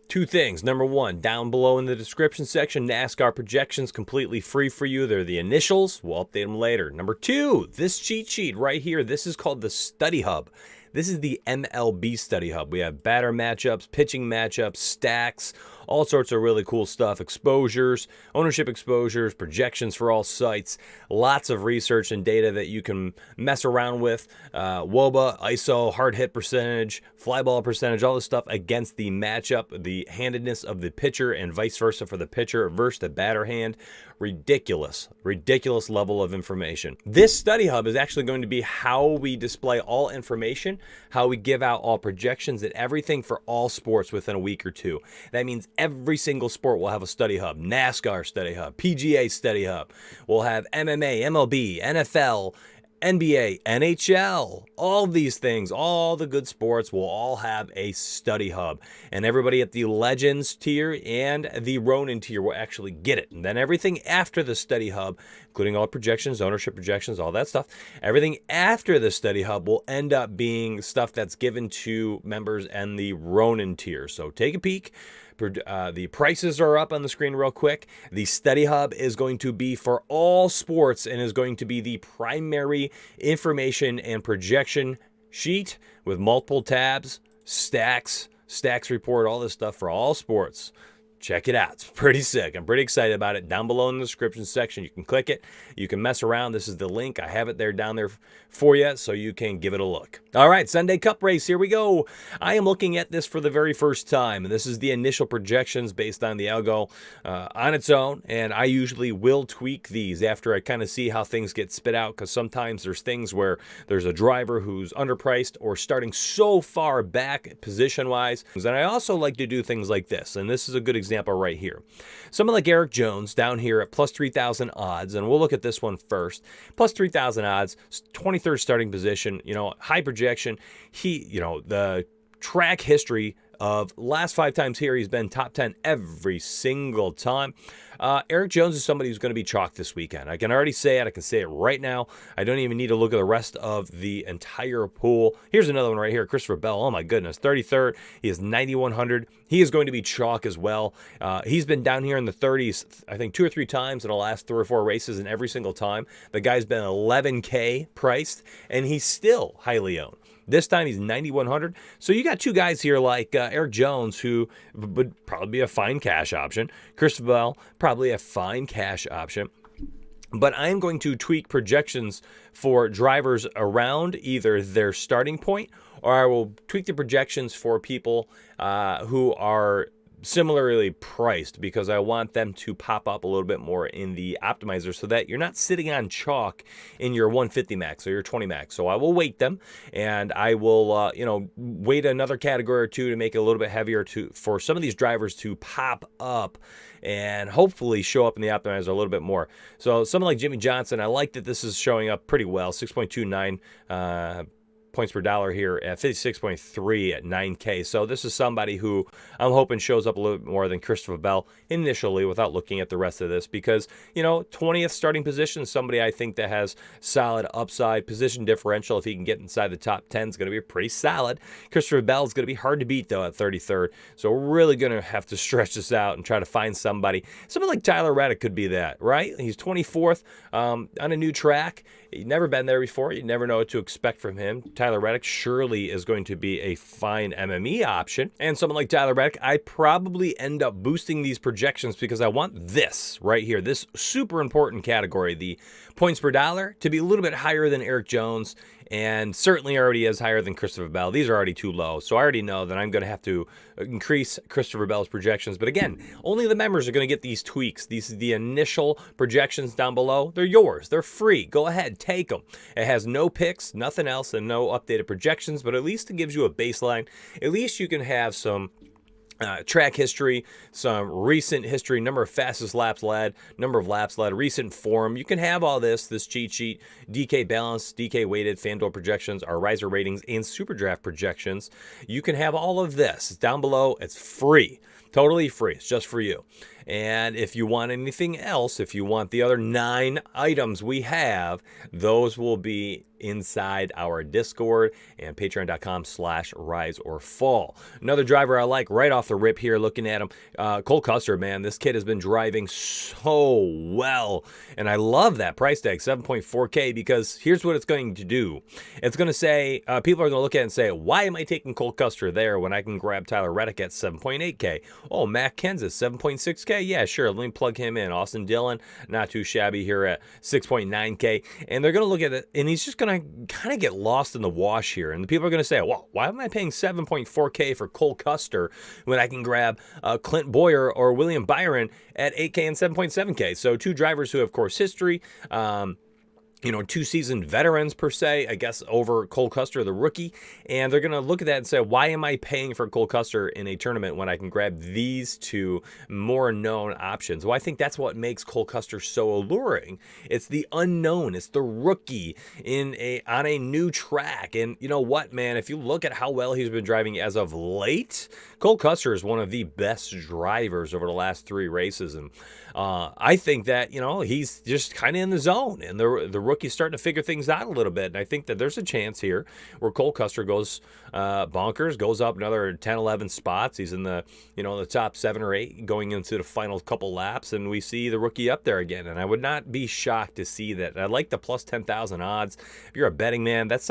Two things. Number one, down below in the description section, NASCAR projections completely free for you. They're the initials. We'll update them later. Number two, this cheat sheet right here, this is called the Study Hub. This is the MLB Study Hub. We have batter matchups, pitching matchups, stacks, all sorts of really cool stuff, exposures, ownership exposures, projections for all sites, lots of research and data that you can mess around with, WOBA, ISO, hard hit percentage, fly ball percentage, all this stuff against the matchup, the handedness of the pitcher and vice versa for the pitcher versus the batter hand. Ridiculous level of information. This Study Hub is actually going to be how we display all information, how we give out all projections and everything for all sports within a week or two. That means every single sport will have a Study Hub. NASCAR Study Hub, PGA Study Hub. We'll have MMA, MLB, NFL, NBA, NHL, all these things, all the good sports will all have a Study Hub. And everybody at the Legends tier and the Ronin tier will actually get it. And then everything after the Study Hub, including all projections, ownership projections, all that stuff, everything after the Study Hub will end up being stuff that's given to members and the Ronin tier. So take a peek. The prices are up on the screen real quick. The Study Hub is going to be for all sports and is going to be the primary information and projection sheet with multiple tabs, stacks report, all this stuff for all sports. Check it out. It's pretty sick. I'm pretty excited about it. Down below in the description section, you can click it. You can mess around. This is the link. I have it there down there for you so you can give it a look. All right, Sunday Cup race. Here we go. I am looking at this for the very first time, and this is the initial projections based on the algo on its own, and I usually will tweak these after I kind of see how things get spit out, because sometimes there's things where there's a driver who's underpriced or starting so far back position-wise. And I also like to do things like this, and this is a good example right here. Someone like Garrick Jones down here at plus 3,000 odds, and we'll look at this one first. Plus 3,000 odds, 23rd starting position, high projection. The track history of last 5 times here, he's been top 10 every single time. Garrick Jones is somebody who's going to be chalk this weekend. I can already say it. I can say it right now. I don't even need to look at the rest of the entire pool. Here's another one right here. Christopher Bell. Oh my goodness. 33rd. He is 9,100. He is going to be chalk as well. He's been down here in the 30s, I think 2 or 3 times in the last 3 or 4 races, and every single time the guy's been 11K priced, and he's still highly owned. This time he's 9,100. So you got 2 guys here like Garrick Jones, who would probably be a fine cash option. Christopher Bell, probably a fine cash option. But I'm going to tweak projections for drivers around either their starting point, or I will tweak the projections for people who are similarly priced, because I want them to pop up a little bit more in the optimizer so that you're not sitting on chalk in your 150 max or your 20 max. So I will weight them, and I will weight another category or two to make it a little bit heavier for some of these drivers to pop up and hopefully show up in the optimizer a little bit more. So someone like Jimmy Johnson, I like that this is showing up pretty well. 6.29 points per dollar here at 56.3 at 9K. So this is somebody who I'm hoping shows up a little bit more than Christopher Bell initially without looking at the rest of this, because 20th starting position is somebody I think that has solid upside. Position differential, if he can get inside the top 10, is going to be pretty solid. Christopher Bell is going to be hard to beat though at 33rd. So we're really going to have to stretch this out and try to find somebody. Someone like Tyler Reddick could be that, right? He's 24th on a new track. He's never been there before. You never know what to expect from him. Tyler Reddick surely is going to be a fine MME option. And someone like Tyler Reddick, I probably end up boosting these projections because I want this right here, this super important category, the points per dollar, to be a little bit higher than Garrick Jones, and certainly already is higher than Christopher Bell. These are already too low, so I already know that I'm going to have to increase Christopher Bell's projections. But again, only the members are going to get these tweaks. These are the initial projections down below. They're yours. They're free. Go ahead, take them. It has no picks, nothing else, and no updated projections, but at least it gives you a baseline. At least you can have some track history, some recent history, number of fastest laps led, number of laps led, recent form. You can have all this cheat sheet, DK balance, DK weighted, FanDuel projections, our riser ratings, and super draft projections. You can have all of this down below. It's free Totally free. It's just for you. And if you want anything else, if you want the other 9 items we have, those will be inside our Discord and patreon.com/rise or fall. Another driver I like right off the rip here, looking at him, Cole Custer, man. This kid has been driving so well, and I love that price tag, 7.4K, because here's what it's going to do. It's going to say, people are going to look at it and say, why am I taking Cole Custer there when I can grab Tyler Reddick at 7.8K? Oh, Matt Kenseth, 7.6K? Yeah, sure, let me plug him in. Austin Dillon, not too shabby here at 6.9K. And they're going to look at it, and he's just going to kind of get lost in the wash here. And the people are going to say, well, why am I paying 7.4K for Cole Custer when I can grab Clint Boyer or William Byron at 8K and 7.7K? So 2 drivers who have course history, 2 seasoned veterans per se, I guess, over Cole Custer, the rookie. And they're going to look at that and say, why am I paying for Cole Custer in a tournament when I can grab these 2 more known options? Well, I think that's what makes Cole Custer so alluring. It's the unknown. It's the rookie on a new track. And you know what, man? If you look at how well he's been driving as of late, Cole Custer is one of the best drivers over the last 3 races. And I think that, he's just kind of in the zone. And the rookie's starting to figure things out a little bit. And I think that there's a chance here where Cole Custer goes bonkers, goes up another 10, 11 spots. He's in the, the top 7 or 8 going into the final couple laps. And we see the rookie up there again. And I would not be shocked to see that. I like the plus 10,000 odds. If you're a betting man, that's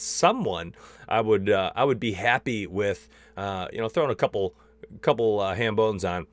someone I would be happy with, throwing a couple ham bones on.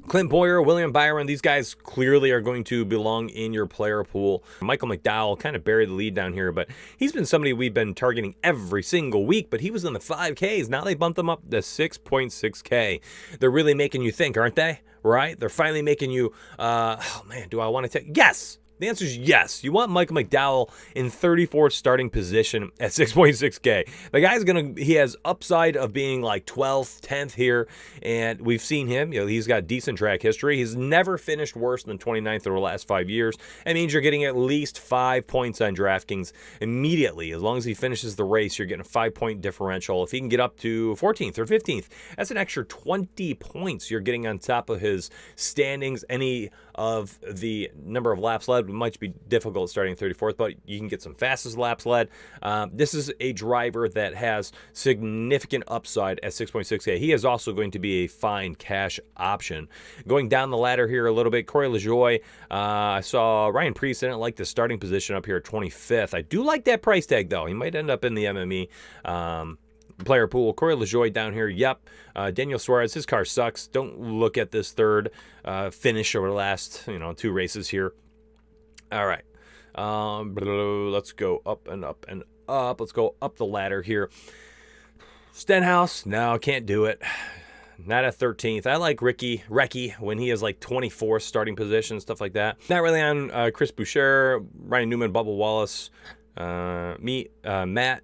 Clint Boyer, William Byron, these guys clearly are going to belong in your player pool. Michael McDowell kind of buried the lead down here, but he's been somebody we've been targeting every single week, but he was in the 5Ks. Now they bumped him up to 6.6K. They're really making you think, aren't they? Right? They're finally making you, do I want to take? Yes! The answer is yes. You want Michael McDowell in 34th starting position at 6.6K. The guy's he has upside of being like 12th, 10th here, and we've seen him. He's got decent track history. He's never finished worse than 29th over the last 5 years. That means you're getting at least 5 points on DraftKings immediately. As long as he finishes the race, you're getting a 5-point differential. If he can get up to 14th or 15th, that's an extra 20 points you're getting on top of his standings. Any of the number of laps led might be difficult starting 34th, but you can get some fastest laps led. This is a driver that has significant upside at 6.6K. He is also going to be a fine cash option. Going down the ladder here a little bit, Cory Lejoy. I saw Ryan Preece. I didn't like the starting position up here at 25th. I do like that price tag, though. He might end up in the MME player pool. Cory Lejoy down here, yep. Daniel Suarez, his car sucks. Don't look at this third finish over the last 2 races here. All right, let's go up and up and up. Let's go up the ladder here. Stenhouse, no, can't do it. Not at 13th. I like Recchi when he is like 24th starting position, stuff like that. Not really on Chris Boucher, Ryan Newman, Bubba Wallace, Matt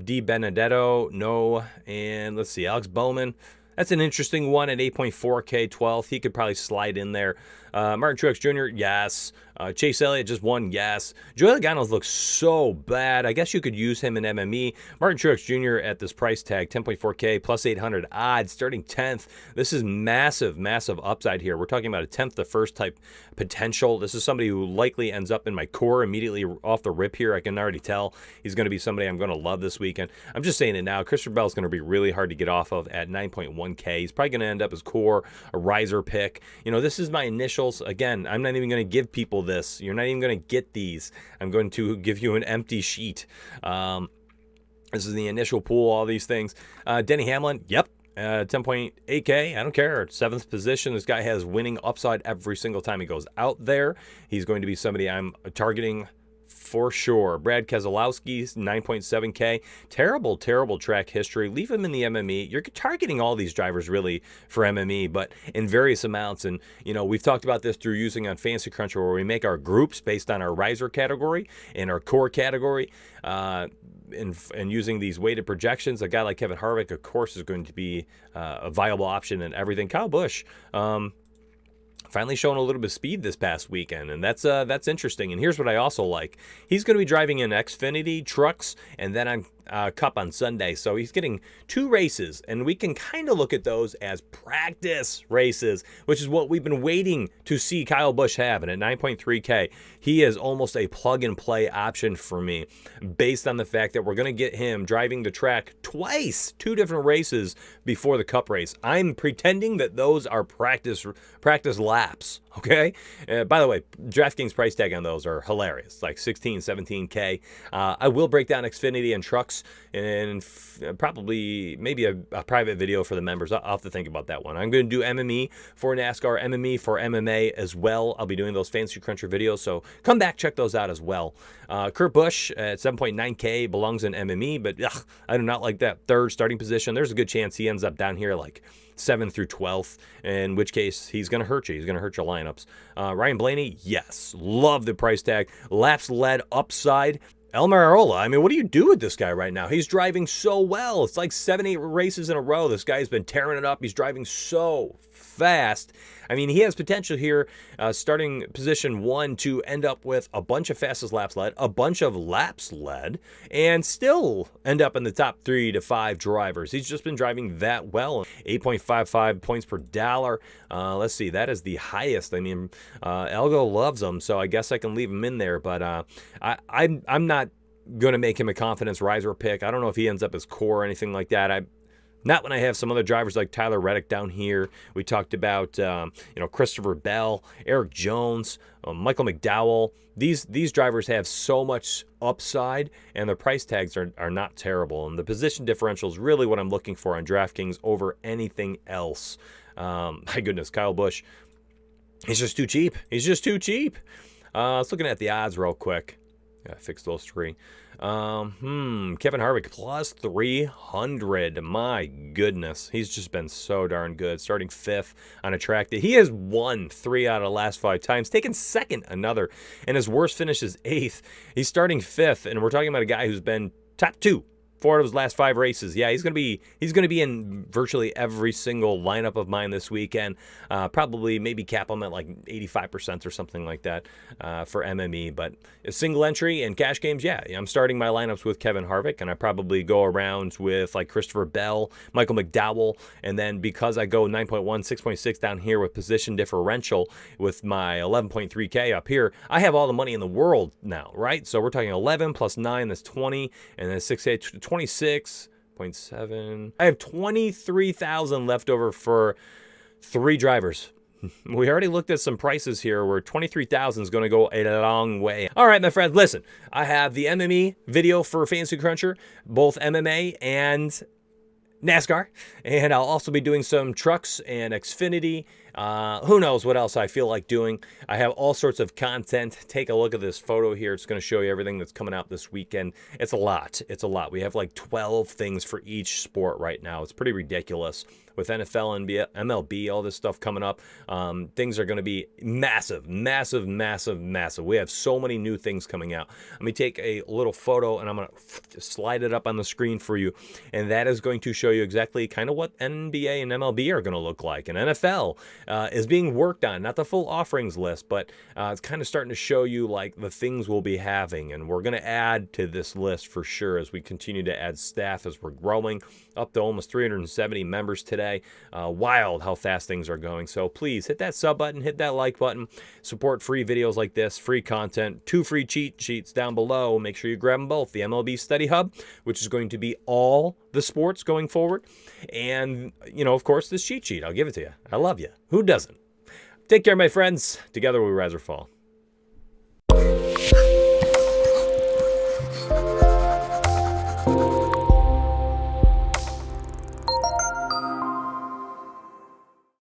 DiBenedetto, no. And let's see, Alex Bowman. That's an interesting one at 8.4K, 12th. He could probably slide in there. Martin Truex Jr., yes. Chase Elliott just won, yes. Joey Logano looks so bad. I guess you could use him in MME. Martin Truex Jr. at this price tag, 10.4K, plus 800 odds, starting 10th. This is massive, massive upside here. We're talking about a 10th to first type potential. This is somebody who likely ends up in my core immediately off the rip here. I can already tell he's going to be somebody I'm going to love this weekend. I'm just saying it now. Christopher Bell's going to be really hard to get off of at 9.1K. He's probably going to end up as core, a riser pick. This is my initials. Again, I'm not even going to give people this. You're not even going to get these. I'm going to give you an empty sheet. This is the initial pool, all these things. Denny Hamlin, yep. 10.8K, I don't care. 7th position. This guy has winning upside every single time he goes out there. He's going to be somebody I'm targeting for sure. Brad Keselowski, 9.7K. Terrible, terrible track history. Leave him in the MME. You're targeting all these drivers really for MME, but in various amounts. And, we've talked about this through using on Fantasy Cruncher, where we make our groups based on our riser category and our core category. And using these weighted projections, a guy like Kevin Harvick, of course, is going to be a viable option and everything. Kyle Busch, finally showing a little bit of speed this past weekend, and that's interesting. And here's what I also like. He's going to be driving in Xfinity trucks, and then Cup on Sunday, so he's getting 2 races, and we can kind of look at those as practice races, which is what we've been waiting to see Kyle Busch have. And at 9.3K, he is almost a plug-and-play option for me, based on the fact that we're going to get him driving the track twice, 2 different races before the Cup race. I'm pretending that those are practice laps, okay? By the way, DraftKings price tag on those are hilarious, like 16, 17K. I will break down Xfinity and trucks, and probably maybe a private video for the members. I'll have to think about that one. I'm going to do MME for NASCAR, MME for MMA as well. I'll be doing those Fantasy Cruncher videos, so come back, check those out as well. Kurt Busch at 7.9K belongs in MME, but I do not like that 3rd starting position. There's a good chance he ends up down here like 7th through 12th, in which case he's going to hurt you. He's going to hurt your lineups. Ryan Blaney, yes, love the price tag. Laps led upside. El Marola, I mean, what do you do with this guy right now? He's driving so well. It's like 7, 8 races in a row. This guy's been tearing it up. He's driving so fast. I mean, he has potential here, starting position 1 to end up with a bunch of fastest laps led, a bunch of laps led, and still end up in the top 3 to 5 drivers. He's just been driving that well. 8.55 points per dollar. Let's see, that is the highest. I mean, Elgo loves him, so I guess I can leave him in there, but I'm not going to make him a confidence riser pick. I don't know if he ends up as core or anything like that. Not when I have some other drivers like Tyler Reddick down here. We talked about, Christopher Bell, Garrick Jones, Michael McDowell. These drivers have so much upside, and their price tags are not terrible. And the position differential is really what I'm looking for on DraftKings over anything else. My goodness, Kyle Busch, he's just too cheap. He's just too cheap. Let's looking at the odds real quick. Gotta fix those 3. Kevin Harvick plus 300. My goodness. He's just been so darn good. Starting 5th on a track that he has won 3 out of the last 5 times, taken 2nd another, and his worst finish is 8th. He's starting 5th, and we're talking about a guy who's been top 2 4 of his last 5 races. Yeah, he's gonna be in virtually every single lineup of mine this weekend. Probably maybe cap him at like 85% or something like that for MME. But a single entry and cash games, yeah, I'm starting my lineups with Kevin Harvick, and I probably go around with like Christopher Bell, Michael McDowell, and then because I go 9.1, 6.6 down here with position differential with my 11.3K up here, I have all the money in the world now, right? So we're talking 11 plus 9, that's 20, and then 6, 26.7. I have 23,000 left over for 3 drivers. We already looked at some prices here where 23,000 is going to go a long way. All right, my friends, listen. I have the MME video for Fantasy Cruncher, both MMA and NASCAR, and I'll also be doing some trucks and Xfinity. Who knows what else I feel like doing. I have all sorts of content. Take a look at this photo here. It's going to show you everything that's coming out this weekend. It's a lot. It's a lot. We have like 12 things for each sport right now. It's pretty ridiculous. With NFL and MLB, all this stuff coming up, things are going to be massive, massive, massive, massive. We have so many new things coming out. Let me take a little photo, and I'm going to slide it up on the screen for you, and that is going to show you exactly kind of what NBA and MLB are going to look like. And NFL is being worked on, not the full offerings list, but it's kind of starting to show you like the things we'll be having, and we're going to add to this list for sure as we continue to add staff as we're growing up to almost 370 members today. Wild how fast things are going. So please hit that sub button, hit that like button, support free videos like this, free content, 2 free cheat sheets down below. Make sure you grab them both. The MLB Study Hub, which is going to be all the sports going forward. And, of course, this cheat sheet. I'll give it to you. I love you. Who doesn't? Take care, my friends. Together we rise or fall.